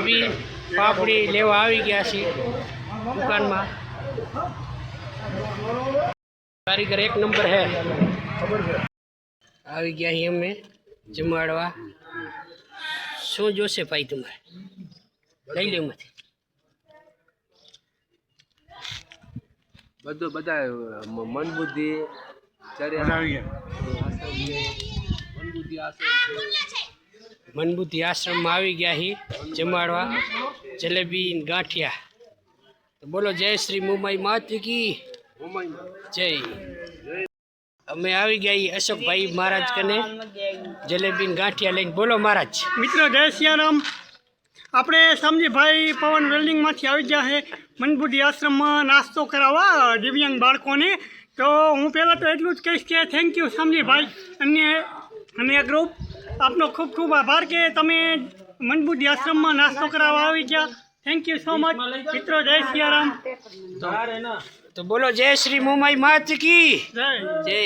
જલેબી પાપડી લેવા આવી ગયા છીએ દુકાનમાં। કારીગર એક નંબર હે। આવી ગયા છીએ અમે જમાડવા। શું જોશે ભાઈ તમારે? લઈ લે એમાંથી બધું બધા મન બુદ્ધિ મન બુદ્ધિ આશ્રમમાં આવી ગયા છીએ જમાડવા જલેબી ગાંઠિયા। તો બોલો જય શ્રી મુંબઈ માત કી જય। અમે આવી ગયા અશોકભાઈ મહારાજ કને જલેબી ગાંઠિયા લઈને। બોલો મહારાજ। મિત્રો જય સિયારામ। આપણે સમજીભાઈ પવન વેલ્ડિંગમાંથી આવી ગયા છે મનબુદ્ધિ આશ્રમમાં નાસ્તો કરાવવા દિવ્યાંગ બાળકોને। તો હું પહેલાં તો એટલું જ કહીશ કે થેન્ક યુ સમજીભાઈ અને ગ્રુપ, આપનો ખૂબ ખૂબ આભાર કે તમે મનબુદ્ધિ આશ્રમમાં નાસ્તો કરાવવા આવી ગયા। થેન્ક યુ સો મચ મિત્રો। જય સિયારામ। તો બોલો જય શ્રી મુંબઈ માત કી જય જય।